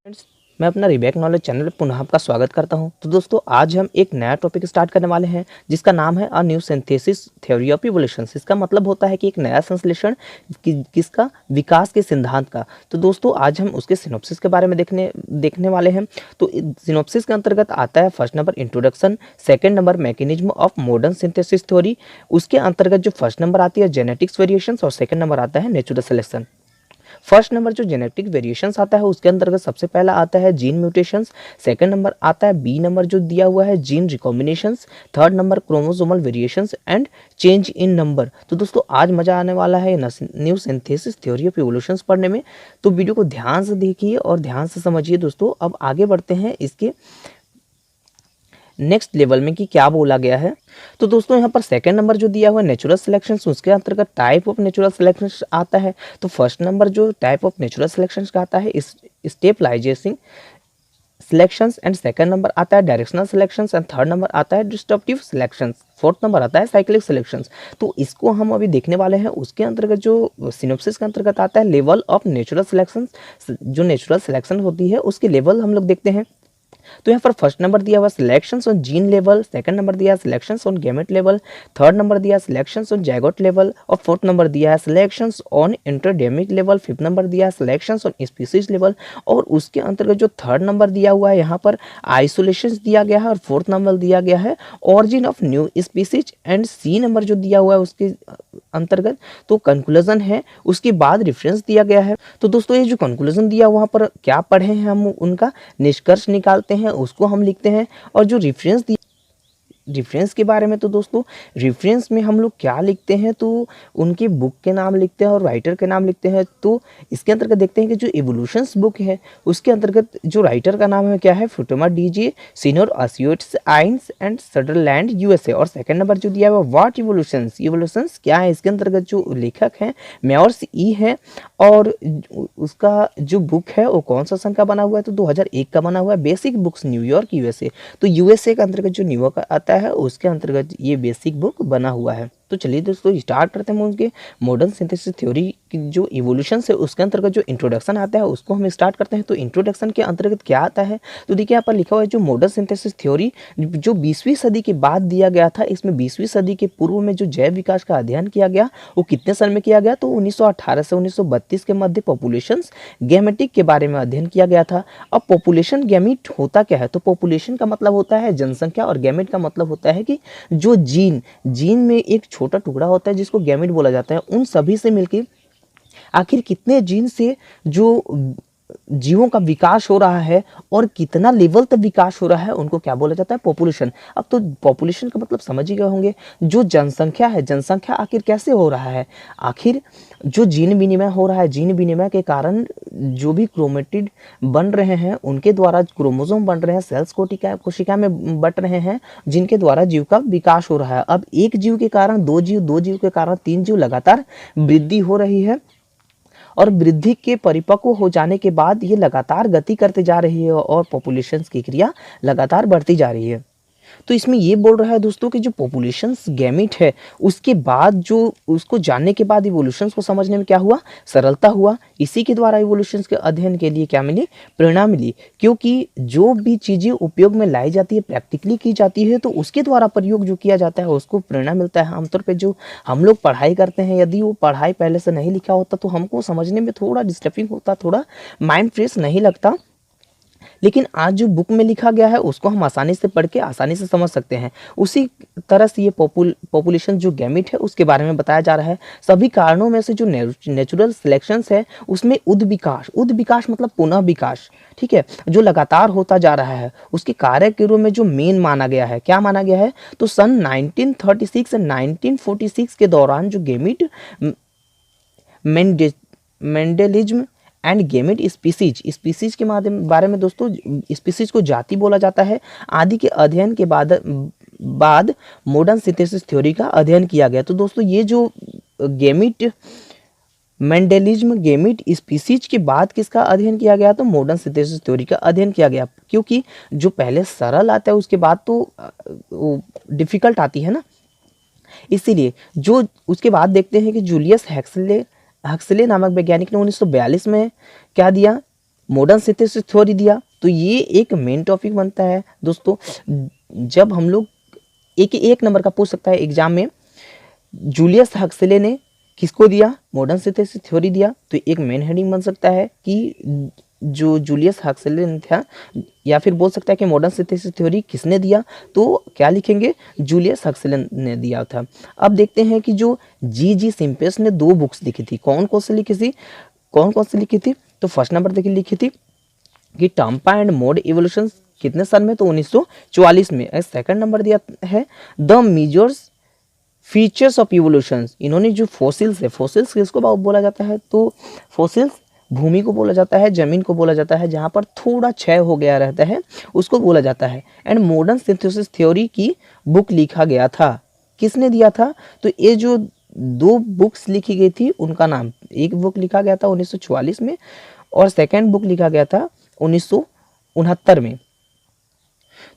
Friends, मैं अपना रिबैक knowledge channel पर पुनः आपका स्वागत करता हूं। तो दोस्तों, आज हम एक नया टॉपिक स्टार्ट करने वाले हैं जिसका नाम है a new synthesis theory of evolution. इसका मतलब होता है कि एक नया संश्लेषण किसका, विकास के सिद्धांत का। तो दोस्तों, आज हम उसके सिनॉप्सिस के बारे में देखने वाले हैं। तो सिनॉप्सिस के अंतर्गत आता है first number introduction, second number mechanism of modern synthesis theory. उसके अंतर्गत जो फर्स्ट नंबर आती है जेनेटिक्स वेरिएशंस और सेकेंड नंबर आता है नेचुरल सिलेक्शन। फर्स्ट नंबर जो जेनेटिक वेरिएशंस आता है उसके अंतर्गत सबसे पहला आता है जीन म्यूटेशंस, सेकंड नंबर आता है बी नंबर जो दिया हुआ है gene recombinations, third number chromosomal variations and change in number. तो दोस्तों, आज मजा आने वाला है new synthesis theory of evolutions पढ़ने में। तो वीडियो को ध्यान से देखिए और ध्यान से समझिए। दोस्तों, अब आगे बढ़ते हैं इसके नेक्स्ट लेवल में कि क्या बोला गया है। तो दोस्तों, यहाँ पर सेकंड नंबर जो दिया हुआ है नेचुरल सिलेक्शन, उसके अंतर्गत टाइप ऑफ नेचुरल सिलेक्शन आता है। तो फर्स्ट नंबर जो टाइप ऑफ नेचुरल सिलेक्शन का आता है इस स्टेपलाइजेशन सिलेक्शंस एंड सेकंड नंबर आता है directional selections and third number आता है डिस्ट्रप्टिव सिलेक्शंस, फोर्थ नंबर आता है साइक्लिक सिलेक्शंस। तो इसको हम अभी देखने वाले हैं। उसके अंतर्गत जो सिनॉप्सिस के अंतर्गत आता है लेवल ऑफ नेचुरल सिलेक्शंस, जो नेचुरल सिलेक्शन होती है उसके लेवल हम लोग देखते हैं। तो यहाँ पर फर्स्ट नंबर दिया हुआ selections on gene level, second number दिया selections on gamete level, third number दिया सिलेक्शंस ऑन जाइगोट लेवल और फोर्थ नंबर दिया है selections on interdemic level, fifth number दिया है सिलेक्शंस ऑन स्पीसीज लेवल। और उसके अंतर्गत जो थर्ड नंबर दिया हुआ है यहाँ पर आइसोलेशन दिया गया है और फोर्थ नंबर दिया गया है origin of new species and C number जो दिया हुआ है उसके अंतर्गत तो कंक्लूजन है, उसके बाद रेफरेंस दिया गया है। तो दोस्तों, ये जो कंक्लूजन दिया वहाँ पर क्या पढ़े हैं हम उनका निष्कर्ष निकालते हैं, उसको हम लिखते हैं। और जो रेफरेंस के बारे में, तो दोस्तों रेफरेंस में हम लोग क्या लिखते हैं, तो उनकी बुक के नाम लिखते हैं और राइटर के नाम लिखते हैं। तो इसके अंतर्गत देखते हैं कि जो इवोल्यूशंस बुक है उसके अंतर्गत जो राइटर का नाम है क्या है, Futuyma DJ Sinauer associates Inc and Sunderland USA. और सेकंड नंबर जो दिया हुआ व्हाट इवोल्यूशंस क्या है, इसके अंतर्गत जो लेखक हैं मेयर्स ई है। और उसका जो बुक है वो कौन सा सन का बना हुआ है, तो 2001 का बना हुआ है। Basic books New York USA. तो यूएसए के अंतर्गत जो न्यूयॉर्क आता है उसके अंतर्गत ये बेसिक बुक बना हुआ है। तो चलिए दोस्तों, स्टार्ट करते हैं उनके मॉडर्न सिंथेसिस थ्योरी की जो इवोल्यूशन है उसके अंतर्गत जो इंट्रोडक्शन आता है उसको हम स्टार्ट करते हैं। तो इंट्रोडक्शन के अंतर्गत क्या आता है, तो देखिए यहाँ पर लिखा हुआ है जो मॉडर्न सिंथेसिस थ्योरी जो 20वीं सदी के बाद दिया गया था। इसमें 20वीं सदी के पूर्व में जो जैव विकास का अध्ययन किया गया वो कितने साल में किया गया, तो 1918 से 1932 के मध्य पॉपुलेशन गैमेटिक के बारे में अध्ययन किया गया था। अब पॉपुलेशन गैमेट होता क्या है, तो पॉपुलेशन का मतलब होता है जनसंख्या और गैमेट का मतलब होता है कि जो जीन में एक छोटा टुकड़ा होता है जिसको गैमेट बोला जाता है, उन सभी से मिलकर आखिर कितने जीन से जो जीवों का विकास हो रहा है और कितना लेवल तक विकास हो रहा है उनको क्या बोला जाता है, पॉपुलेशन। अब तो पॉपुलेशन का मतलब समझ ही गए होंगे, जो जनसंख्या है, जनसंख्या आखिर कैसे हो रहा है, आखिर जो जीन विनिमय हो रहा है, जीन विनिमय के कारण जो भी क्रोमेटिड बन रहे हैं उनके द्वारा क्रोमोसोम बन रहे हैं, सेल्स कोशिका में बट रहे हैं, जिनके द्वारा जीव का विकास हो रहा है। अब एक जीव के कारण दो जीव के कारण तीन जीव, लगातार वृद्धि हो रही है और वृद्धि के परिपक्व हो जाने के बाद ये लगातार गति करते जा रही है और पॉपुलेशन की क्रिया लगातार बढ़ती जा रही है। तो इसमें ये बोल रहा है दोस्तों कि जो पॉपुलेशंस गैमेट है उसके बाद जो उसको जानने के बाद इवोल्यूशंस को समझने में क्या हुआ, सरलता हुआ। इसी के द्वारा इवोल्यूशंस के अध्ययन के लिए क्या मिली, प्रेरणा मिली। क्योंकि जो भी चीज़ें उपयोग में लाई जाती है, प्रैक्टिकली की जाती है, तो उसके द्वारा प्रयोग जो किया जाता है उसको प्रेरणा मिलता है। आमतौर पर जो हम लोग पढ़ाई करते हैं, यदि वो पढ़ाई पहले से नहीं लिखा होता तो हमको समझने में थोड़ा डिस्टर्बिंग होता, थोड़ा माइंड फ्रेश नहीं लगता। लेकिन आज जो बुक में लिखा गया है उसको हम आसानी से पढ़ के आसानी से समझ सकते हैं। उसी तरह से ये पॉपुलेशन जो गैमेट है उसके बारे में बताया जा रहा है। सभी कारणों में से जो नेचुरल सिलेक्शंस है उसमें उद विकास मतलब पुनः विकास, ठीक है, जो लगातार होता जा रहा है, उसके कार्य के रूप में जो मेन माना गया है, क्या माना गया है, तो सन 1936 एंड 1946 के दौरान जो gamete Mendelism and gamete species के बारे में दोस्तों, स्पीसीज को जाति बोला जाता है, आदि के अध्ययन के बाद मॉडर्न सिंथेसिस थ्योरी का अध्ययन किया गया। तो दोस्तों, ये जो गैमेट मेंडेलिज्म गैमेट स्पीसीज के बाद किसका अध्ययन किया गया, तो मॉडर्न सिंथेसिस थ्योरी का अध्ययन किया गया। क्योंकि जो पहले सरल आता है उसके बाद तो डिफिकल्ट आती है ना, इसीलिए जो उसके बाद देखते हैं कि जूलियस हक्सले नामक वैज्ञानिक ने 1942 में क्या दिया, मॉडर्न सिंथेसिस थ्योरी दिया। तो ये एक मेन टॉपिक बनता है दोस्तों। जब हम लोग एक नंबर का पूछ सकता है एग्जाम में, जूलियस हक्सले ने किसको दिया, मॉडर्न सिंथेसिस थ्योरी दिया, तो एक मेन हेडिंग बन सकता है कि जो जूलियस हक्सले ने था, या फिर बोल सकता है कि मॉडर्न सिंथेसिस थ्योरी किसने दिया, तो क्या लिखेंगे, जूलियस हक्सले ने दिया था। अब देखते हैं कि जो जी सिम्पस ने 2 बुक्स लिखी थी, कौन कौन सी लिखी थी, तो फर्स्ट नंबर देखिए लिखी थी कि टाम्पा एंड मोड इवोल्यूशन, कितने साल में, तो 1944 में। सेकंड नंबर दिया है the measures features of evolution, इन्होंने जो फोसिल्स है, फोसिल्स किसको बोला जाता है, तो फोसिल्स भूमि को बोला जाता है, जमीन को बोला जाता है, जहाँ पर थोड़ा क्षय हो गया रहता है उसको बोला जाता है। एंड मॉडर्न सिंथेसिस थ्योरी की बुक लिखा गया था, किसने दिया था, तो ये जो 2 बुक्स लिखी गई थी उनका नाम, एक बुक लिखा गया था 1944 में और सेकेंड बुक लिखा गया था 1969 में।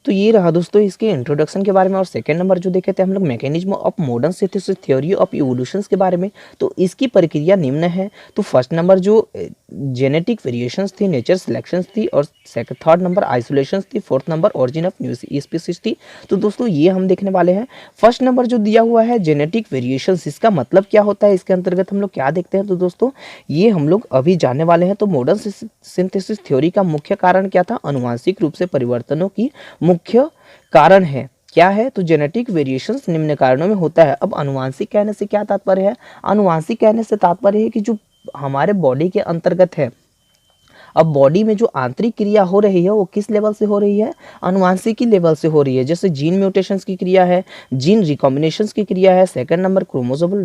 तो ये रहा दोस्तों इसके इंट्रोडक्शन के बारे में। और सेकंड नंबर जो देखे थे हम लोग mechanism of modern synthesis theory of evolutions के बारे में, तो इसकी प्रक्रिया निम्न है। तो फर्स्ट नंबर जो जेनेटिक वेरिएशंस थी, नेचर सिलेक्शंस थी, और थर्ड नंबर आइसोलेशंस थी, fourth number origin of new species थी। तो दोस्तों ये हम देखने वाले हैं। फर्स्ट नंबर जो दिया हुआ है जेनेटिक वेरिएशंस, इसका मतलब क्या होता है, इसके अंतर्गत हम लोग क्या देखते हैं, तो दोस्तों ये हम लोग अभी जानने वाले हैं। तो मॉडर्न सिंथेसिस थ्योरी का मुख्य कारण क्या था, अनुवांशिक रूप से परिवर्तनों की मुख्य कारण है, क्या है, तो जेनेटिक वेरिएशंस निम्न कारणों में होता है। अब अनुवांशिक कहने से क्या तात्पर्य है, अनुवांशिक कहने से तात्पर्य है कि जो हमारे बॉडी के अंतर्गत है, अब बॉडी में जो आंतरिक क्रिया हो रही है वो किस लेवल से हो रही है, अनुवांशिकी लेवल से हो रही है। जैसे जीन म्यूटेशंस की क्रिया है, जीन रिकॉम्बिनेशंस की क्रिया है, second number chromosomal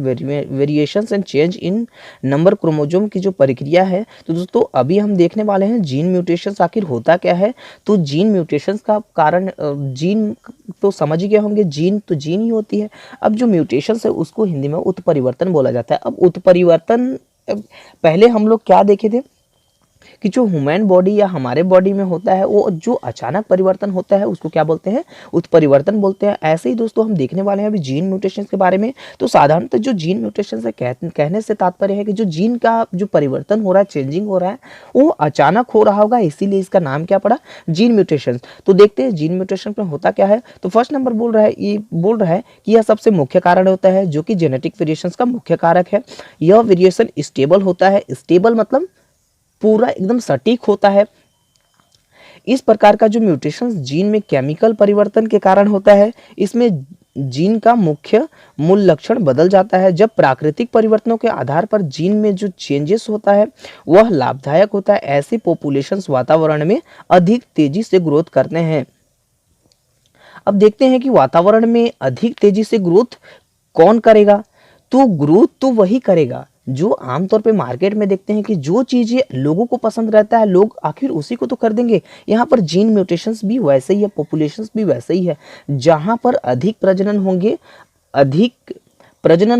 variations and change in number chromosome की जो प्रक्रिया है। तो दोस्तों अभी हम देखने वाले हैं जीन म्यूटेशंस आखिर होता क्या है। तो जीन म्यूटेशंस का कारण, जीन तो समझ गए होंगे, जीन तो जीन ही होती है। अब जो म्यूटेशंस है उसको हिंदी में उत्परिवर्तन बोला जाता है। अब उत्परिवर्तन पहले हम लोग क्या देखे थे कि जो ह्यूमन बॉडी या हमारे बॉडी में होता है वो जो अचानक परिवर्तन होता है उसको क्या बोलते हैं, उत्परिवर्तन बोलते हैं। ऐसे ही दोस्तों हम देखने वाले हैं अभी जीन म्यूटेशन के बारे में। तो साधारणतः जो जीन म्यूटेशन से कहने से तात्पर्य है कि जो जीन का जो परिवर्तन हो रहा है, चेंजिंग हो रहा है, वो अचानक हो रहा होगा, इसीलिए इसका नाम क्या पड़ा, जीन म्यूटेशन। तो देखते हैं जीन म्यूटेशन में होता क्या है। तो फर्स्ट नंबर बोल रहा है कि यह सबसे मुख्य कारण होता है जो कि जेनेटिक वेरिएशंस का मुख्य कारक है। यह वेरिएशन स्टेबल होता है, स्टेबल मतलब पूरा एकदम सटीक होता है। इस प्रकार का जो म्यूटेशन जीन में केमिकल परिवर्तन के कारण होता है, इसमें जीन का मुख्य मूल लक्षण बदल जाता है। जब प्राकृतिक परिवर्तनों के आधार पर जीन में जो चेंजेस होता है वह लाभदायक होता है। ऐसी पॉपुलेशंस वातावरण में अधिक तेजी से ग्रोथ करते हैं। अब देखते हैं कि वातावरण में अधिक तेजी से ग्रोथ कौन करेगा, तो ग्रोथ तो वही करेगा जो आमतौर पे मार्केट में देखते हैं कि जो चीजें लोगों को पसंद रहता है लोग आखिर उसी को तो कर देंगे। यहाँ पर जीन म्यूटेशंस भी वैसे ही है, पॉपुलेशंस भी वैसे ही है। जहाँ पर अधिक प्रजनन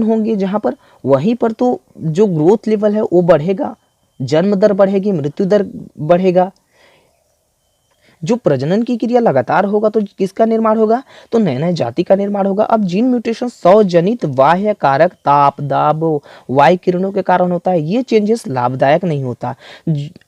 होंगे जहाँ पर, वहीं पर तो जो ग्रोथ लेवल है वो बढ़ेगा, जन्म दर बढ़ेगी, मृत्यु दर बढ़ेगा। जो प्रजनन की क्रिया लगातार होगा तो किसका निर्माण होगा, तो नए नए जाति का निर्माण होगा। अब जीन म्यूटेशन स्वजनित बाह्य कारक, ताप, दाब, वायु किरणों के कारण होता है। ये चेंजेस लाभदायक नहीं होता।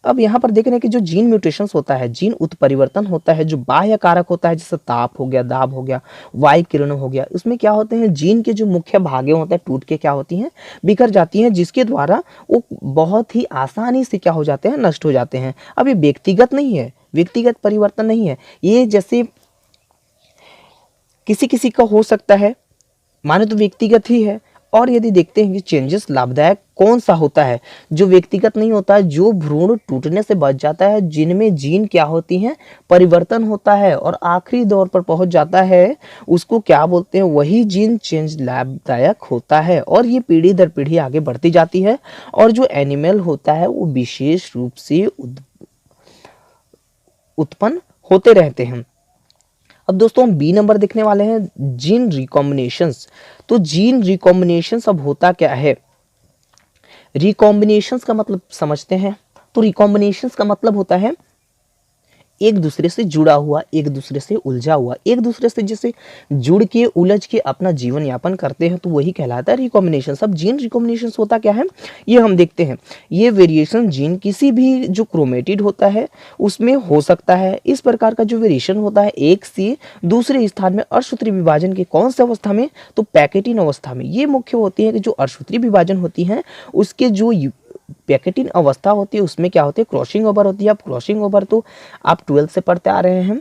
अब यहाँ पर देख रहे हैं कि जो जीन म्यूटेशन होता है, जीन उत्परिवर्तन होता है, जो बाह्य कारक होता है जैसे ताप हो गया, दाब हो गया, वायु किरणों हो गया, उसमें क्या होते हैं, जीन के जो मुख्य भागे होते हैं टूट के क्या होती हैं, बिखर जाती हैं, जिसके द्वारा वो बहुत ही आसानी से क्या हो जाते हैं, नष्ट हो जाते हैं। अब ये व्यक्तिगत नहीं है, व्यक्तिगत परिवर्तन नहीं है, ये जैसे किसी किसी का हो सकता है, माने तो व्यक्तिगत ही है। और यदि देखते हैं कि चेंजेस लाभदायक कौन सा होता है, जो व्यक्तिगत नहीं होता है, जो भ्रूण टूटने से बच जाता है, जिनमें जीन क्या होती हैं, परिवर्तन होता है और आखिरी दौर पर पहुंच जाता है, उसको क्या बोलते हैं, वही जीन चेंज लाभदायक होता है। और ये पीढ़ी दर पीढ़ी आगे बढ़ती जाती है। और जो एनिमल होता है वो विशेष रूप से उत्पन्न होते रहते हैं। अब दोस्तों हम बी नंबर देखने वाले हैं, जीन रिकॉम्बिनेशंस। तो जीन रिकॉम्बिनेशंस अब होता क्या है, रिकॉम्बिनेशंस का मतलब समझते हैं। तो रिकॉम्बिनेशंस का मतलब होता है एक दूसरे से जुड़ा हुआ, एक दूसरे से उलझा हुआ, एक दूसरे से जैसे जुड़ के उलझ के अपना जीवन यापन करते हैं, तो वही कहलाता है रिकॉम्बिनेशन। सब जीन रिकॉम्बिनेशन होता क्या है ये हम देखते हैं। ये वेरिएशन जीन किसी भी जो क्रोमेटिड होता है उसमें हो सकता है। इस प्रकार का जो वेरिएशन होता है एक से दूसरे स्थान में अर्धसूत्री विभाजन की कौन सी अवस्था में, तो पैकेटिन अवस्था में। ये मुख्य होती है कि जो अर्धसूत्री विभाजन होती है उसके जो पैकेटिन अवस्था होती है उसमें क्या होती है, क्रॉसिंग ओवर होती है। अब क्रॉसिंग ओवर तो आप 12th से पढ़ते आ रहे हैं,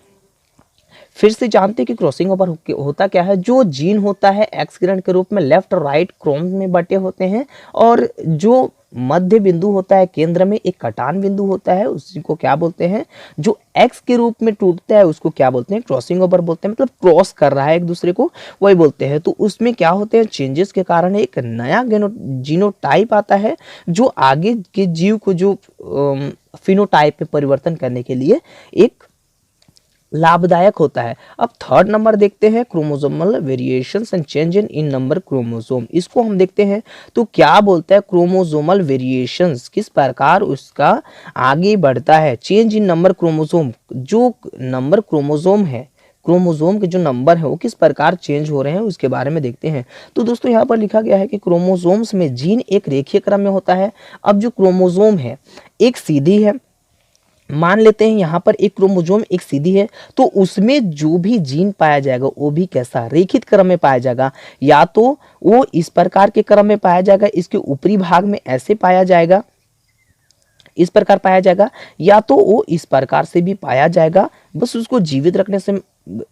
फिर से जानते हैं कि क्रॉसिंग ओवर होता क्या है। जो जीन होता है एक्स किरण के रूप में लेफ्ट और राइट क्रोम में बटे होते हैं, और जो मध्य बिंदु होता है केंद्र में एक कटान बिंदु होता है, उसी को क्या बोलते हैं, जो एक्स के रूप में टूटता है उसको क्या बोलते हैं, क्रॉसिंग ओवर बोलते हैं। मतलब क्रॉस कर रहा है एक दूसरे को, वही बोलते हैं। तो उसमें क्या होते हैं, चेंजेस के कारण एक नया जीनोटाइप आता है जो आगे के जीव को जो फिनोटाइप में परिवर्तन करने के लिए एक लाभदायक होता है। अब थर्ड नंबर देखते हैं, chromosomal variations and change in number chromosome. इसको हम देखते हैं तो क्या बोलता है, क्रोमोसोमल वेरिएशंस किस प्रकार उसका आगे बढ़ता है, चेंज इन नंबर क्रोमोसोम। जो नंबर क्रोमोसोम है, क्रोमोसोम के जो नंबर है वो किस प्रकार चेंज हो रहे हैं उसके बारे में देखते हैं। तो दोस्तों यहाँ पर लिखा गया है कि क्रोमोसोम्स में जीन एक रेखीय क्रम में होता है। अब जो क्रोमोसोम है एक सीधी है, मान लेते हैं यहाँ पर एक क्रोमोसोम एक सीधी है, तो उसमें जो भी जीन पाया जाएगा वो भी कैसा, रेखित क्रम में पाया जाएगा। या तो वो इस प्रकार के क्रम में पाया जाएगा, इसके ऊपरी भाग में ऐसे पाया जाएगा, इस प्रकार पाया जाएगा, या तो वो इस प्रकार से भी पाया जाएगा। बस उसको जीवित रखने से,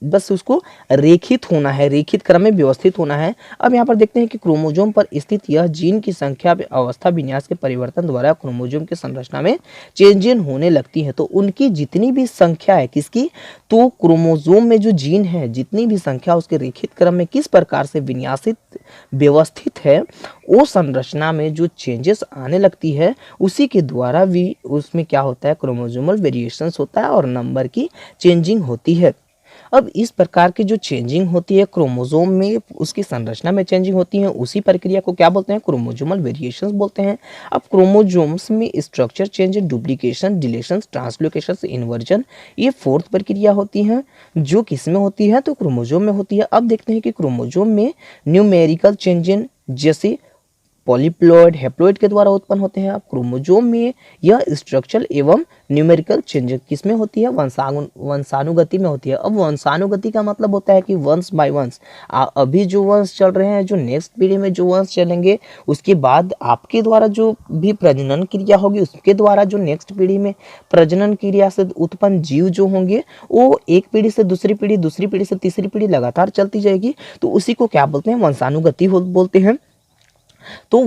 बस उसको रेखित होना है, रेखित क्रम में व्यवस्थित होना है। अब यहाँ पर देखते हैं कि क्रोमोसोम पर स्थित यह जीन की संख्या अवस्था विन्यास के परिवर्तन द्वारा क्रोमोसोम की संरचना में चेंज होने लगती है। तो उनकी जितनी भी संख्या है किसकी, तो क्रोमोसोम में जो जीन है जितनी भी संख्या उसके रेखित क्रम में किस प्रकार से विन्यासित व्यवस्थित है, वो संरचना में जो चेंजेस आने लगती है उसी के द्वारा भी उसमें क्या होता है, क्रोमोसोमल वेरिएशंस होता है और नंबर की चेंजिंग होती है। अब इस प्रकार की जो चेंजिंग होती है क्रोमोसोम में, उसकी संरचना में चेंजिंग होती है, उसी प्रक्रिया को क्या बोलते हैं, क्रोमोसोमल वेरिएशंस बोलते हैं। अब क्रोमोसोम्स में structure change, duplication, deletion, translocation, inversion, ये फोर्थ प्रक्रिया होती है जो किस में होती है, तो क्रोमोसोम में होती है। अब देखते हैं कि क्रोमोसोम में न्यूमेरिकल चेंजिंग जैसे पॉलीप्लॉइड, हैप्लॉइड के द्वारा उत्पन्न होते हैं। अब क्रोमोसोम में यह स्ट्रक्चरल एवं न्यूमेरिकल चेंज किसमें होती है, वंशानुगति में होती है। अब वंशानुगति का मतलब होता है कि वंश बाय वंश, अभी जो वंश चल रहे हैं, जो नेक्स्ट पीढ़ी में जो वंश चलेंगे, उसके बाद आपके द्वारा जो भी प्रजनन क्रिया होगी उसके द्वारा जो नेक्स्ट पीढ़ी में प्रजनन क्रिया से उत्पन्न जीव जो होंगे वो एक पीढ़ी से दूसरी पीढ़ी, दूसरी पीढ़ी से तीसरी पीढ़ी लगातार चलती जाएगी। तो उसी को क्या बोलते हैं, वंशानुगति बोलते हैं। तो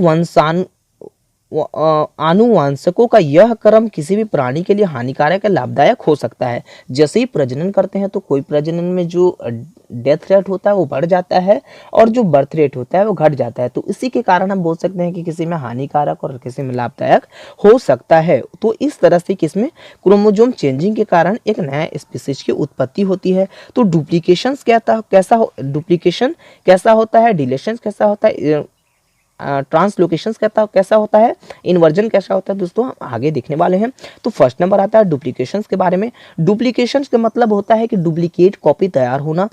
आनुवंशकों का यह क्रम किसी भी प्राणी के लिए हानिकारक या लाभदायक हो सकता है। जैसे ही प्रजनन करते हैं तो कोई प्रजनन में जो डेथ रेट होता है वो बढ़ जाता है और जो बर्थ रेट होता है वो घट जाता है। तो इसी के कारण हम बोल सकते हैं कि किसी में हानिकारक और किसी में लाभदायक हो सकता है। तो इस तरह से किसमें क्रोमोसोम चेंजिंग के कारण एक नया स्पीशीज की उत्पत्ति होती है। तो डुप्लीकेशन डुप्लीकेशन कैसा होता है, डिलेशन कैसा होता है, ट्रांसलोकेशन कैसा होता है, इन्वर्जन कैसा होता है, दोस्तों हम आगे देखने वाले हैं। तो फर्स्ट नंबर आता है डुप्लीकेशंस के बारे में। डुप्लीकेशंस का मतलब होता है कि डुप्लीकेट कॉपी तैयार होना।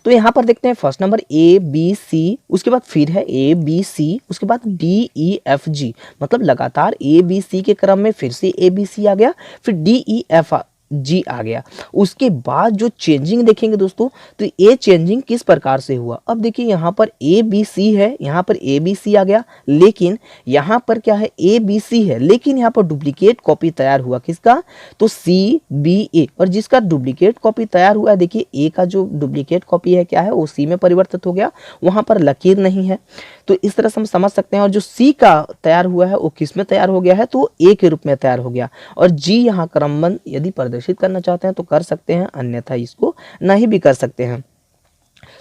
तो यहाँ पर देखते हैं first number A B C, उसके बाद फिर है ए बी सी, उसके बाद डी ई एफ जी, मतलब लगातार ए बी सी के क्रम में फिर से ए बी सी आ गया, फिर डी ई एफ जी आ गया। उसके बाद जो चेंजिंग देखेंगे दोस्तों, तो ये चेंजिंग किस प्रकार से हुआ। अब देखिए यहाँ पर ए बी सी है, यहाँ पर ए बी सी आ गया, लेकिन यहाँ पर क्या है, ए बी सी है, लेकिन यहाँ पर डुप्लीकेट कॉपी तैयार हुआ किसका, तो सी बी ए। और जिसका डुप्लीकेट कॉपी तैयार हुआ है, देखिए ए का जो डुप्लीकेट कॉपी है क्या है, वो सी में परिवर्तित हो गया, वहां पर लकीर नहीं है। तो इस तरह से हम समझ सकते हैं। और जो सी का तैयार हुआ है वो किस में तैयार हो गया है, तो ए के रूप में तैयार हो गया। और जी यहाँ क्रमबद्ध यदि प्रदर्शित करना चाहते हैं तो कर सकते हैं, अन्यथा इसको नहीं भी कर सकते हैं।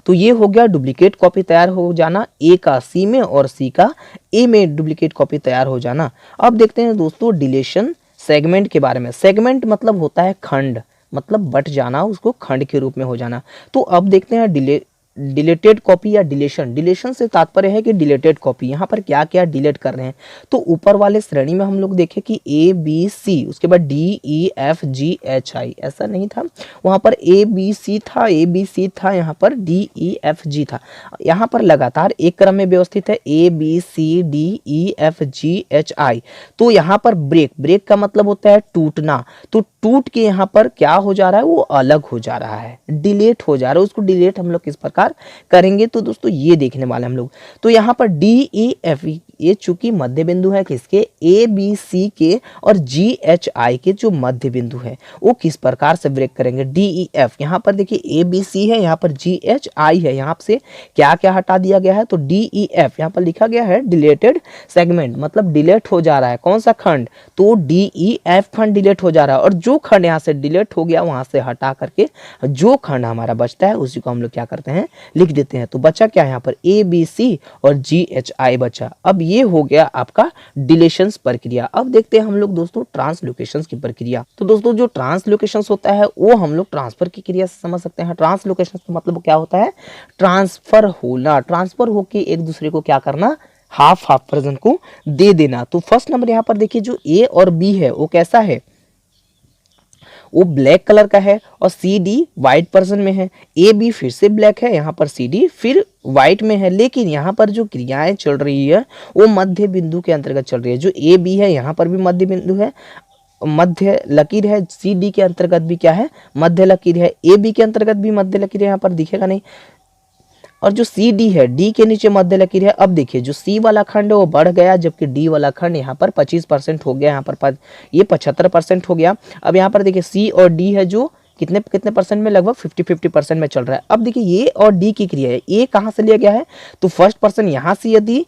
तो ये हो गया डुप्लीकेट कॉपी तैयार हो जाना, ए का सी में और सी का ए में डुप्लीकेट कॉपी तैयार हो जाना। अब देखते हैं दोस्तों डिलेशन सेगमेंट के बारे में। सेगमेंट मतलब होता है खंड, मतलब बट जाना, उसको खंड के रूप में हो जाना। तो अब देखते हैं डिलीटेड कॉपी या डिलीशन, डिलीशन से तात्पर्य है कि डिलीटेड कॉपी, यहाँ पर क्या क्या डिलीट कर रहे हैं। तो ऊपर वाले श्रेणी में हम लोग देखें कि ए बी सी, उसके बाद D E F G H आई, ऐसा नहीं था, वहाँ पर ए बी सी था, ए बी सी था, यहाँ पर डी ई एफ जी था। यहाँ पर लगातार एक क्रम में व्यवस्थित है A B C D E F G H I. तो यहाँ पर ब्रेक, ब्रेक का मतलब होता है टूटना, तो टूट के यहाँ पर क्या हो जा रहा है, वो अलग हो जा रहा है, डिलीट हो जा रहा है। उसको डिलीट हम लोग किस प्रकार करेंगे, तो दोस्तों ये देखने वाले हम लोग। तो यहाँ पर डी ई एफ, ये चूंकि मध्य बिंदु है किसके, ए बी सी के और जी एच आई के जो मध्य बिंदु है, वो किस प्रकार से ब्रेक करेंगे। डी ई एफ, यहाँ पर देखिए ए बी सी है, यहाँ पर जी एच आई है, यहाँ से क्या क्या हटा दिया गया है, तो डी ई एफ यहाँ पर लिखा गया है डिलेटेड सेगमेंट, मतलब डिलीट हो जा रहा है कौन सा खंड, तो डी ई एफ खंड डिलीट हो जा रहा है। और जो खंड यहाँ से डिलीट हो गया वहां से हटा करके जो खंड हमारा बचता है उसी को हम लोग क्या करते हैं, लिख देते हैं। तो बचा क्या, यहाँ पर ए बी सी और जी एच आई बचा। अब ये हो गया आपका डिलीशंस प्रक्रिया। अब देखते हैं हम लोग दोस्तों ट्रांसलोकेशंस की प्रक्रिया। तो दोस्तों जो ट्रांसलोकेशंस होता है वो हम लोग ट्रांसफर की क्रिया से समझ सकते हैं। ट्रांसलोकेशंस का मतलब क्या होता है, ट्रांसफर होना, ट्रांसफर होके एक दूसरे को क्या करना, हाफ हाफ पर्सन को दे देना। तो फर्स्ट नंबर यहाँ पर देखिए जो ए और बी है वो कैसा है, वो ब्लैक कलर का है और सी डी व्हाइट पर्सन में है। ए बी फिर से ब्लैक है, यहाँ पर सी डी फिर व्हाइट में है, लेकिन यहाँ पर जो क्रियाएं चल रही है वो मध्य बिंदु के अंतर्गत चल रही है। जो ए बी है यहाँ पर भी मध्य बिंदु है, मध्य लकीर है, सी डी के अंतर्गत भी क्या है, मध्य लकीर है, ए बी के अंतर्गत भी मध्य लकीर है, यहाँ पर दिखेगा नहीं। और जो सी डी है, डी के नीचे मध्य लकीर है। अब देखिए जो सी वाला खंड है वो बढ़ गया, जबकि डी वाला खंड यहाँ पर 25% हो गया, यहाँ पर ये 75% हो गया। अब यहाँ पर देखिए सी और डी है जो कितने कितने परसेंट में, लगभग 50-50% में चल रहा है। अब देखिए ये और डी की क्रिया है, ए कहाँ से लिया गया है, तो फर्स्ट पर्सन यहाँ से यदि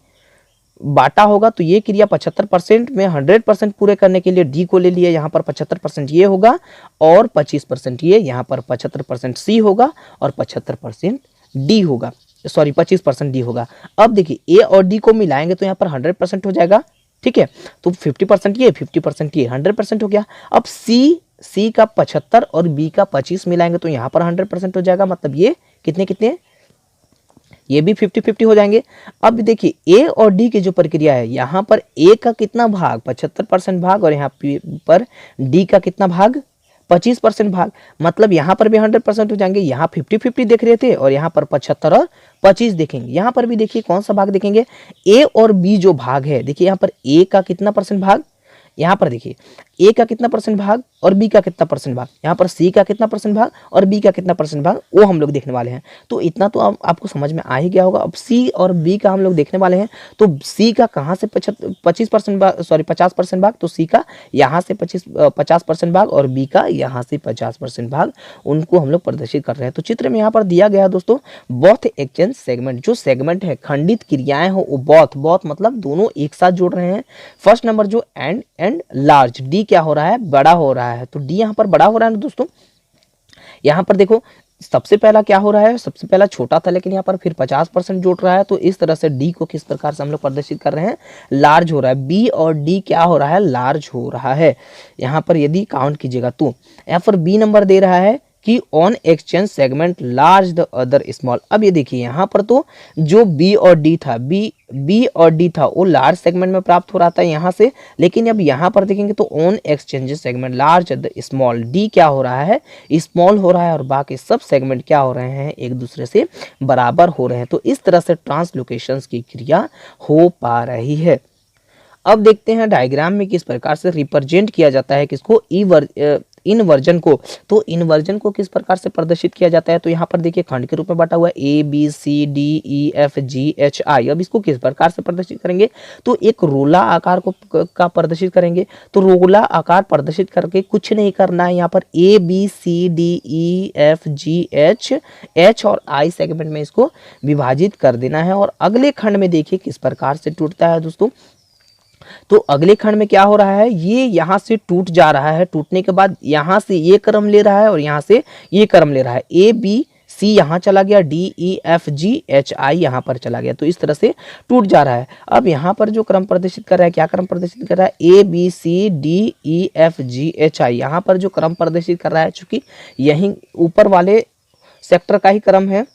बांटा होगा तो ये क्रिया 75% में 100% पूरे करने के लिए डी को ले लिया, यहाँ पर 75% ये होगा और 25% ये, यहाँ पर 75% सी होगा और 75% डी होगा, सॉरी 25% डी होगा। अब देखिए ए और डी को मिलाएंगे तो यहाँ पर 100% हो जाएगा, ठीक है। तो 50% ये 50% ये 100% हो गया। अब सी का 75 और बी का 25 मिलाएंगे तो यहाँ पर 100% हो जाएगा, मतलब ये कितने कितने, ये भी 50-50 हो जाएंगे। अब देखिए ए और डी की जो प्रक्रिया है, यहाँ पर ए का कितना भाग, 75% भाग, और यहाँ पर डी का कितना भाग, 25% भाग, मतलब यहाँ पर भी 100% हो जाएंगे। यहाँ 50-50 देख रहे थे और यहाँ पर 75 और 25 देखेंगे। यहाँ पर भी देखिए कौन सा भाग देखेंगे, ए और बी जो भाग है, देखिए यहाँ पर ए का कितना परसेंट भाग, यहाँ पर देखिए ए का कितना परसेंट भाग और बी का कितना परसेंट भाग, यहाँ पर सी का कितना परसेंट भाग और बी का कितना परसेंट भाग, वो हम लोग देखने वाले हैं। तो इतना तो आपको समझ में आ ही गया होगा। अब सी और बी का हम लोग देखने वाले हैं। तो सी का कहाँ से 25% भाग, सॉरी 50% भाग, तो सी का यहाँ से 50% भाग और बी का यहाँ से 50% भाग, उनको हम लोग प्रदर्शित कर रहे हैं। तो चित्र में यहाँ पर दिया गया है दोस्तों बोथ एक्सचेंज सेगमेंट, जो सेगमेंट है खंडित क्रियाएं हो वो बोथ मतलब दोनों एक साथ जोड़ रहे हैं। फर्स्ट नंबर जो एंड लार्ज, डी क्या हो रहा है, बड़ा हो रहा है, तो डी यहाँ पर बड़ा हो रहा है ना दोस्तों। यहाँ पर देखो सबसे पहला क्या हो रहा है, सबसे पहला छोटा था लेकिन यहाँ पर फिर 50% जोड़ रहा है। तो इस तरह से डी को किस प्रकार से हम लोग प्रदर्शित कर रहे हैं, लार्ज हो रहा है। बी और डी क्या हो रहा है, लार्ज हो रहा है। यहाँ पर यदि काउंट कीजिएगा तो यहाँ पर बी नंबर दे रहा है कि on exchange segment large the other small. अब ये देखिए यहाँ पर तो जो बी और डी था, बी और डी था वो लार्ज सेगमेंट में प्राप्त हो रहा था यहाँ से, लेकिन अब यहाँ पर देखेंगे तो on exchange segment large the small, D क्या हो रहा है, स्मॉल हो रहा है और बाकी सब सेगमेंट क्या हो रहे हैं, एक दूसरे से बराबर हो रहे हैं। तो इस तरह से ट्रांसलोकेशंस की क्रिया हो पा रही है। अब देखते हैं डायग्राम में किस प्रकार से रिप्रेजेंट किया जाता है किसको, इनवर्जन को। तो इनवर्जन को किस प्रकार से प्रदर्शित किया जाता है, तो यहाँ पर देखिए खंड के रूप में बांटा हुआ है A B C D E F G H I. अब इसको किस प्रकार से प्रदर्शित करेंगे, तो एक रोला आकार का प्रदर्शित करेंगे। तो रोला आकार प्रदर्शित करके कुछ नहीं करना है, यहाँ पर A B C D E F G H और आई सेगमेंट में इसको विभाजित कर देना है। और अगले खंड में देखिए किस प्रकार से टूटता है दोस्तों। तो अगले खंड में क्या हो रहा है, ये यहाँ से टूट जा रहा है, टूटने के बाद यहाँ से ये क्रम ले रहा है और यहाँ से ये क्रम ले रहा है। ए बी सी यहाँ चला गया, D E F G H I यहाँ पर चला गया, तो इस तरह से टूट जा रहा है। अब यहाँ पर जो क्रम प्रदर्शित कर रहा है, क्या क्रम प्रदर्शित कर रहा है, A B C D E F G H I, यहाँ पर जो क्रम प्रदर्शित कर रहा है, चूंकि यही ऊपर वाले सेक्टर का ही क्रम है,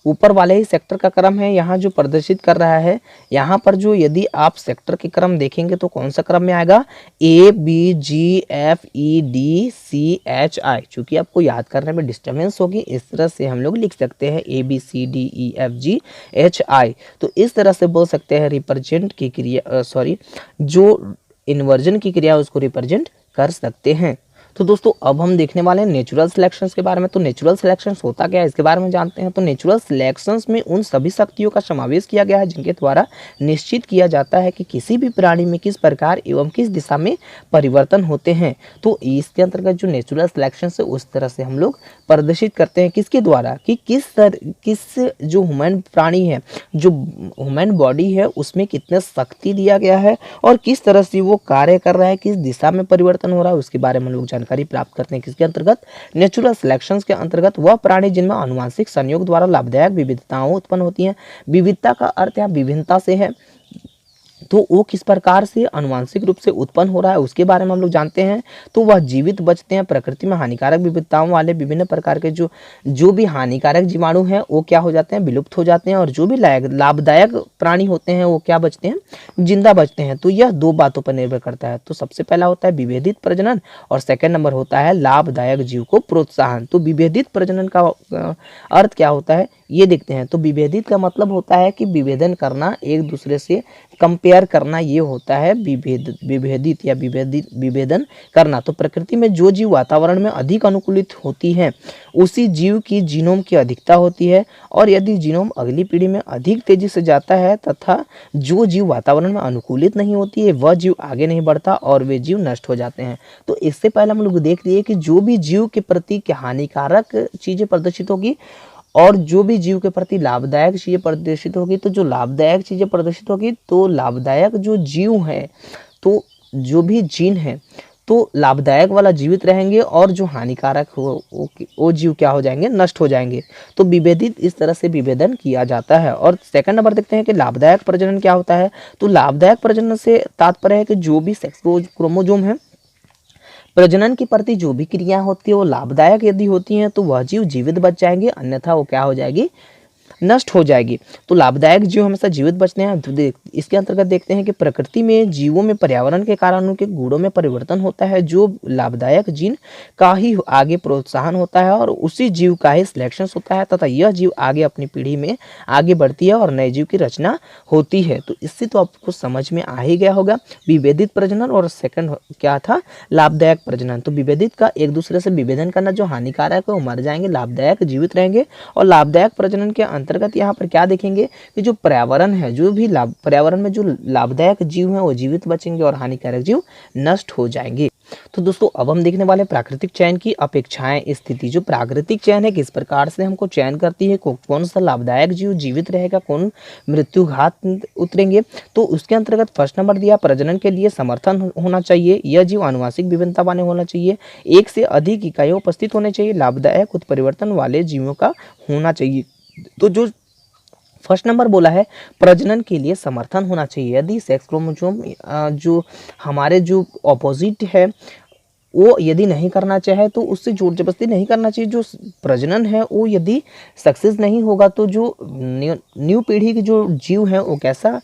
ऊपर वाले ही सेक्टर का क्रम है यहाँ जो प्रदर्शित कर रहा है। यहाँ पर जो यदि आप सेक्टर के क्रम देखेंगे तो कौन सा क्रम में आएगा, ABGFEDCHI। चूंकि आपको याद करने में डिस्टर्बेंस होगी, इस तरह से हम लोग लिख सकते हैं ABCDEFGHI। तो इस तरह से बोल सकते हैं रिप्रेजेंट की क्रिया जो इन्वर्जन की क्रिया उसको रिप्रेजेंट कर सकते हैं। तो दोस्तों अब हम देखने वाले हैं नेचुरल सिलेक्शंस के बारे में। तो नेचुरल सिलेक्शंस होता क्या है इसके बारे में जानते हैं। तो नेचुरल सिलेक्शंस में उन सभी शक्तियों का समावेश किया गया है जिनके द्वारा निश्चित किया जाता है कि किसी भी प्राणी में किस प्रकार एवं किस दिशा में परिवर्तन होते हैं। तो इसके अंतर्गत जो नेचुरल सिलेक्शन है उस तरह से हम लोग प्रदर्शित करते हैं किसके द्वारा कि किस जो ह्यूमन प्राणी है, जो ह्यूमन बॉडी है उसमें कितने शक्ति दिया गया है और किस तरह से वो कार्य कर रहा है, किस दिशा में परिवर्तन हो रहा है, उसके बारे में लोग जानकारी प्राप्त करते हैं किसके अंतर्गत, नेचुरल सिलेक्शंस के अंतर्गत। वह प्राणी जिनमें आनुवंशिक संयोग द्वारा लाभदायक विविधताएं उत्पन्न होती हैं। विविधता का अर्थ यहाँ विभिन्नता से है, तो वो किस प्रकार से आनुवंशिक रूप से उत्पन्न हो रहा है उसके बारे में हम लोग जानते हैं। तो वह जीवित बचते हैं। प्रकृति में हानिकारक विविधताओं वाले विभिन्न प्रकार के जो भी हानिकारक जीवाणु हैं वो क्या हो जाते हैं, विलुप्त हो जाते हैं। और जो भी लाभदायक प्राणी होते हैं वो क्या बचते हैं, जिंदा बचते हैं। तो यह दो बातों पर निर्भर करता है। तो सबसे पहला होता है विभेदित प्रजनन और सेकेंड नंबर होता है लाभदायक जीव को प्रोत्साहन। तो विभेदित प्रजनन का अर्थ क्या होता है ये देखते हैं। तो विभेदित का मतलब होता है कि विभेदन करना, एक दूसरे से कंपेयर करना, ये होता है विभेदित या विभेदन करना। तो प्रकृति में जो जीव वातावरण में अधिक अनुकूलित होती है उसी जीव की जीनोम की अधिकता होती है। और यदि जीनोम अगली पीढ़ी में अधिक तेजी से जाता है तथा जो जीव वातावरण में अनुकूलित नहीं होती है वह जीव आगे नहीं बढ़ता और वे जीव नष्ट हो जाते हैं। तो इससे पहले हम लोग देख लिए कि जो भी जीव के प्रति हानिकारक चीजें प्रदर्शित होगी और जो भी जीव के प्रति लाभदायक चीजें प्रदर्शित होगी, तो जो लाभदायक चीजें प्रदर्शित होगी तो लाभदायक जो जीव है, तो जो भी जीन है तो लाभदायक वाला जीवित रहेंगे और जो हानिकारक हो वो जीव क्या हो जाएंगे, नष्ट हो जाएंगे। तो विभेदित इस तरह से विभेदन किया जाता है। और सेकंड नंबर देखते हैं कि लाभदायक प्रजनन क्या होता है। तो लाभदायक प्रजनन से तात्पर्य है कि जो भी सेक्स क्रोमोसोम है, प्रजनन के प्रति जो भी क्रिया होती है वो लाभदायक यदि होती हैं तो वह जीव जीवित बच जाएंगे, अन्यथा वो क्या हो जाएगी, नष्ट हो जाएगी। तो लाभदायक जीव हमेशा जीवित बचते हैं। तो इसके अंतर्गत देखते हैं कि प्रकृति में जीवों में पर्यावरण के कारण उनके गुणों में परिवर्तन होता है। जो लाभदायक जीन का ही आगे प्रोत्साहन होता है और उसी जीव का ही सिलेक्शन होता है तथा यह जीव आगे अपनी पीढ़ी में आगे बढ़ती है और नए जीव की रचना होती है। तो इससे तो आपको समझ में आ ही गया होगा विभेदित प्रजनन और सेकंड क्या था, लाभदायक प्रजनन। तो विभेदित का एक दूसरे से विभेदन करना, जो हानिकारक है वो मर जाएंगे, लाभदायक जीवित रहेंगे। और लाभदायक प्रजनन के अंतर्गत यहाँ पर क्या देखेंगे कि जो पर्यावरण है, जो भी पर्यावरण में जो लाभदायक जीव हैं वो जीवित बचेंगे और हानिकारक जीव नष्ट हो जाएंगे। तो दोस्तों अब हम देखने वाले प्राकृतिक चयन की अपेक्षाएं स्थिति। जो प्राकृतिक चयन है किस प्रकार से हमको चयन करती है, कौन सा लाभदायक जीव जीवित रहेगा, कौन मृत्यु घात उतरेंगे। तो उसके अंतर्गत फर्स्ट नंबर दिया प्रजनन के लिए समर्थन होना चाहिए, यह जीव आनुवंशिक विभिन्नता वाले होना चाहिए, एक से अधिक इकाइयां उपस्थित होने चाहिए, लाभदायक उत्परिवर्तन वाले जीवों का होना चाहिए। तो जो फर्स्ट नंबर बोला है प्रजनन के लिए समर्थन होना चाहिए। यदि सेक्स क्रोमोसोम जो हमारे जो ऑपोजिट है वो यदि नहीं करना चाहे तो उससे जोर जबरदस्ती नहीं करना चाहिए। जो प्रजनन है वो यदि सक्सेस नहीं होगा तो जो न्यू पीढ़ी के जो जीव हैं वो कैसा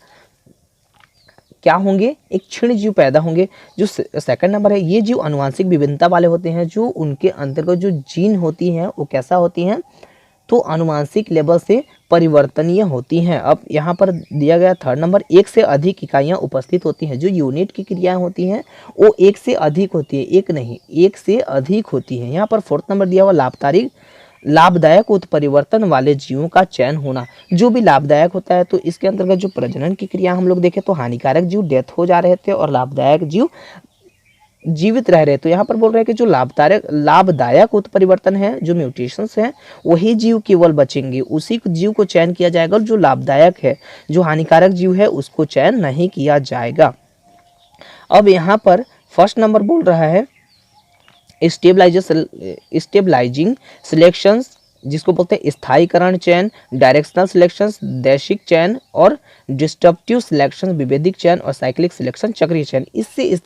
क्या होंगे, एक क्षीण जीव पैदा होंगे। जो सेकंड नंबर है ये जीव आनुवंशिक विभिन्नता वाले होते हैं। जो उनके अंतर्गत जो जीन होती हैं वो कैसा होती हैं, तो आनुवंशिक लेवल से परिवर्तनीय होती हैं। अब यहाँ पर दिया गया थर्ड नंबर, एक से अधिक इकाइयाँ उपस्थित होती हैं। जो यूनिट की क्रियाएं होती हैं वो एक से अधिक होती है, एक नहीं एक से अधिक होती है। यहाँ पर फोर्थ नंबर दिया हुआ लाभदायक उत्परिवर्तन वाले जीवों का चयन होना। जो भी लाभदायक होता है तो इसके अंतर्गत जो प्रजनन की क्रिया हम लोग देखें तो हानिकारक जीव डेथ हो जा रहे थे और लाभदायक जीव जीवित रह रहे। तो यहाँ पर बोल रहे हैं कि जो लाभदायक उत्परिवर्तन है, जो म्यूटेशंस हैं, वही जीव केवल बचेंगे, उसी जीव को चयन किया जाएगा। और जो लाभदायक है, जो हानिकारक जीव है उसको चयन नहीं किया जाएगा। अब यहाँ पर फर्स्ट नंबर बोल रहा है स्टेबलाइजिंग सिलेक्शंस, जिसको बोलते हैं स्थायीकरण चयन, डायरेक्शनल सिलेक्शंस, दैशिक चयन और डिस्ट्रप्टिव सिलेक्शन विभेदिक चयन और साइक्लिक सिलेक्शन चक्रीय चयन। इससे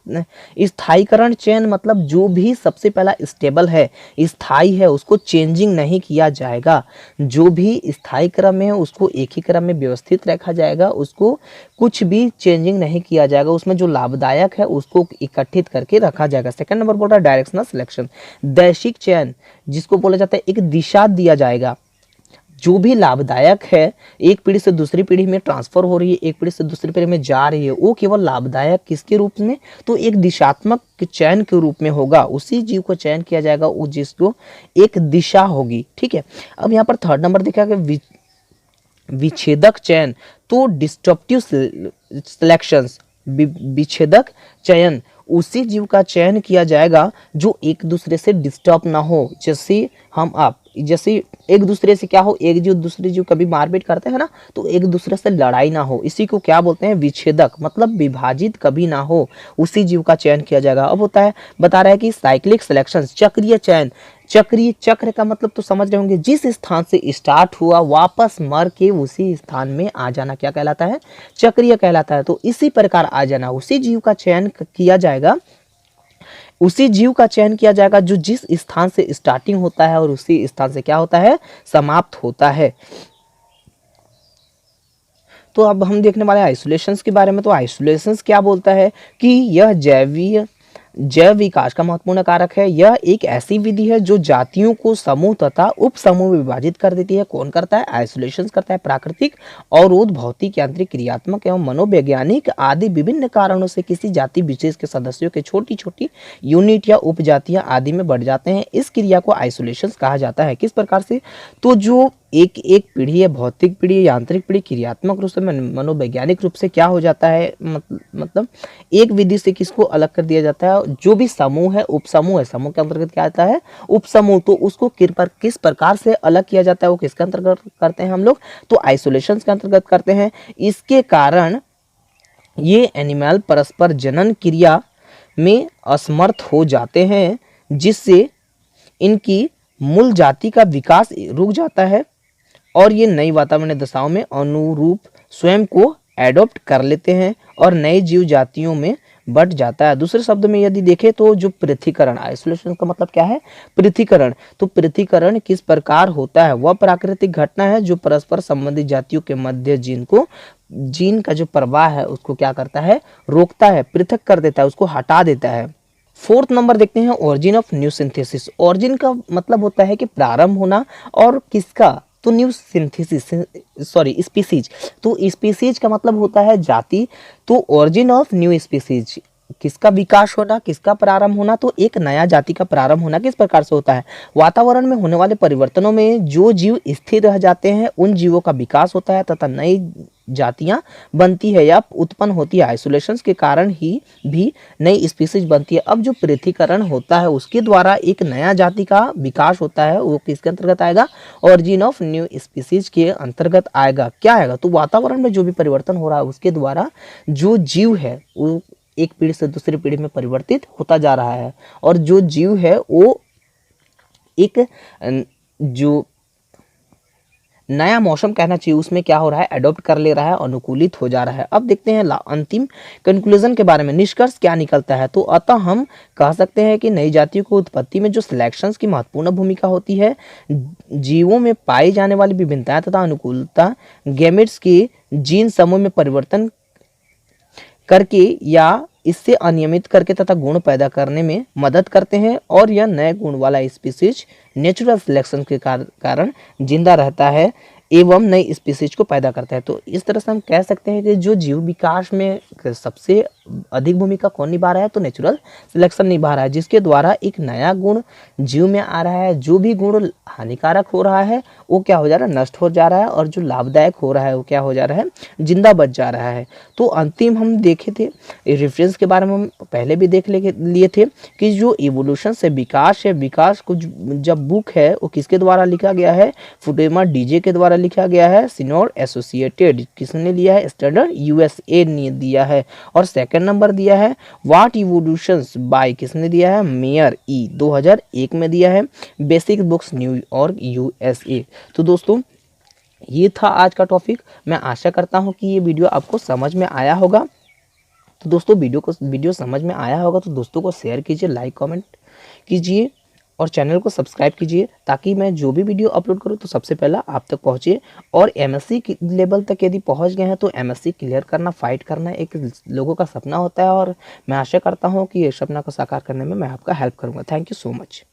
स्थायीकरण चयन मतलब जो भी सबसे पहला स्टेबल है, स्थायी है, उसको चेंजिंग नहीं किया जाएगा। जो भी स्थायी क्रम है उसको एक ही क्रम में व्यवस्थित रखा जाएगा, उसको कुछ भी चेंजिंग नहीं किया जाएगा, उसमें जो लाभदायक है उसको इकट्ठित करके रखा जाएगा। सेकंड नंबर बोल रहा है डायरेक्शनल सिलेक्शन, दैशिक चयन जिसको बोला जाता है एक दिशा दिया जाएगा। जो भी लाभदायक है, एक पीढ़ी से दूसरी पीढ़ी में ट्रांसफर हो रही है, एक पीढ़ी से दूसरी पीढ़ी में जा रही है, वो केवल लाभदायक किसके रूप में, तो एक दिशात्मक चयन के रूप में होगा। उसी जीव को चयन किया जाएगा वो जिसको एक दिशा होगी। ठीक है, अब यहाँ पर थर्ड नंबर देखा कि विच्छेदक चयन, तो डिस्ट्रप्टिव सिलेक्शंस, विच्छेदक चयन, उसी जीव का चयन किया जाएगा जो एक दूसरे से डिस्टर्ब ना हो। जैसे हम आप जैसे एक दूसरे से क्या हो, एक जीव दूसरे जीव कभी मारपीट करते हैं ना, तो एक दूसरे से लड़ाई ना हो, इसी को क्या बोलते हैं, विच्छेदक, मतलब विभाजित कभी ना हो, उसी जीव का चयन किया जाएगा। अब होता है, बता रहा है कि साइक्लिक सिलेक्शन, चक्रीय चयन, चक्रीय, चक्र का मतलब तो समझ रहे होंगे, जिस स्थान से स्टार्ट हुआ वापस मर के उसी स्थान में आ जाना क्या कहलाता है, चक्रीय कहलाता है। तो इसी प्रकार आ जाना, उसी जीव का चयन किया जाएगा, उसी जीव का चयन किया जाएगा जो जिस स्थान से स्टार्टिंग होता है और उसी स्थान से क्या होता है, समाप्त होता है। तो अब हम देखने वाले हैं आइसोलेशंस के बारे में। तो आइसोलेशंस क्या बोलता है कि यह जैव विकास का महत्वपूर्ण कारक है। यह एक ऐसी विधि है जो जातियों को समूह तथा उप समूह में विभाजित कर देती है। कौन करता है, आइसोलेशन करता है। प्राकृतिक, अवरोध, भौतिक, यांत्रिक, क्रियात्मक एवं मनोवैज्ञानिक आदि विभिन्न कारणों से किसी जाति विशेष के सदस्यों के छोटी छोटी यूनिट या उपजातियां आदि में बढ़ जाते हैं। इस क्रिया को आइसोलेशन कहा जाता है। किस प्रकार से, तो जो एक एक पीढ़ी है, भौतिक पीढ़ी, यांत्रिक पीढ़ी, क्रियात्मक रूप से, मनोवैज्ञानिक रूप से क्या हो जाता है, मतलब एक विधि से किसको अलग कर दिया जाता है। जो भी समूह है, उपसमूह है, समूह के अंतर्गत क्या आता है, उपसमूह, तो उसको किस प्रकार से अलग किया जाता है, वो किसके अंतर्गत करते हैं हम लोग, तो आइसोलेशन के अंतर्गत करते हैं। इसके कारण ये एनिमल परस्पर जनन क्रिया में असमर्थ हो जाते हैं, जिससे इनकी मूल जाति का विकास रुक जाता है और ये नई वातावरणीय दशाओं में अनुरूप स्वयं को एडॉप्ट कर लेते हैं और नए जीव जातियों में बढ़ जाता है। दूसरे शब्द में यदि देखें तो जो पृथ्वीकरण, आइसोलेशन का मतलब क्या है, पृथ्वीकरण। तो पृथ्वीकरण किस प्रकार होता है, वह प्राकृतिक घटना है जो परस्पर संबंधित जातियों के मध्य जीन का जो प्रवाह है उसको क्या करता है, रोकता है, पृथक कर देता है, उसको हटा देता है। फोर्थ नंबर देखते हैं origin of new synthesis. Origin का मतलब होता है कि प्रारंभ होना, और किसका, तो न्यू सिंथेसिस, सॉरी स्पीसीज, तो स्पीसीज का मतलब होता है जाति। तो ओरिजिन ऑफ न्यू स्पीसीज, किसका विकास होना, किसका प्रारंभ होना, तो एक नया जाति का प्रारंभ होना। किस प्रकार से होता है, वातावरण में होने वाले परिवर्तनों में जो जीव स्थिर रह जाते हैं उन जीवों का विकास होता है तथा नई जातियां बनती है या उत्पन्न होती है। आइसोलेशन के कारण ही भी नई स्पीसीज बनती है। अब जो पृथ्वीकरण होता है उसके द्वारा एक नया जाति का विकास होता है, वो किसके अंतर्गत आएगा, ओरिजिन ऑफ न्यू स्पीसीज के अंतर्गत आएगा। क्या आएगा, तो वातावरण में जो भी परिवर्तन हो रहा है उसके द्वारा जो जीव है वो एक पीढ़ी से दूसरी पीढ़ी में परिवर्तित होता जा रहा है, और जो जीव है वो एक जो नया मौसम कहना चाहिए उसमें क्या हो रहा है, एडॉप्ट कर ले रहा है, अनुकूलित हो जा रहा है। अब देखते हैं अंतिम कंक्लूजन के बारे में, निष्कर्ष क्या निकलता है। तो अतः हम कह सकते हैं कि नई जातियों की उत्पत्ति में जो सिलेक्शंस की महत्वपूर्ण भूमिका होती है, जीवों में पाई जाने वाली विभिन्नताएं तथा अनुकूलता गैमेट्स के जीन समूह में परिवर्तन करके या इससे अनियमित करके तथा गुण पैदा करने में मदद करते हैं, और यह नए गुण वाला स्पीसीज नेचुरल सिलेक्शन के कारण जिंदा रहता है एवं नई स्पीसीज को पैदा करता है। तो इस तरह से हम कह सकते हैं कि जो जीव विकास में सबसे अधिक भूमिका कौन निभा रहा है, तो नेचुरल सिलेक्शन निभा रहा है, जिसके द्वारा एक नया गुण जीव में आ रहा है। जो भी गुण हानिकारक हो रहा है वो क्या हो जा रहा है, नष्ट हो जा रहा है, और जो लाभदायक हो रहा है वो क्या हो जा रहा है, जिंदा बच जा रहा है। तो अंतिम हम देखे थे, रेफरेंस के बारे में हम पहले भी देख लिए थे कि जो इवोल्यूशन से विकास है, विकास को जब बुक है वो किसके द्वारा लिखा गया है, फुटेमा डीजे के द्वारा लिखा गया है। सिनोर एसोसिएटेड किसने लिया है, स्टैंडर्ड यूएसए ने दिया है। और सेकंड नंबर दिया है व्हाट इवोल्यूशंस बाय, किसने दिया है, मेयर ई, 2001 में दिया है। Basic books New York USA. तो दोस्तों ये था आज का टॉपिक। मैं आशा करता हूँ कि ये वीडियो आपको समझ में आया होगा। तो दोस्तों वीडियो समझ में आया होगा तो दोस्तों को शेयर कीजिए, लाइक कमेंट कीजिए और चैनल को सब्सक्राइब कीजिए, ताकि मैं जो भी वीडियो अपलोड करूँ तो सबसे पहला आप तक पहुँचे। और एमएससी लेवल तक यदि पहुँच गए हैं तो एमएससी क्लियर करना, फाइट करना एक लोगों का सपना होता है, और मैं आशा करता हूँ कि ये सपना को साकार करने में मैं आपका हेल्प करूँगा। Thank you so much.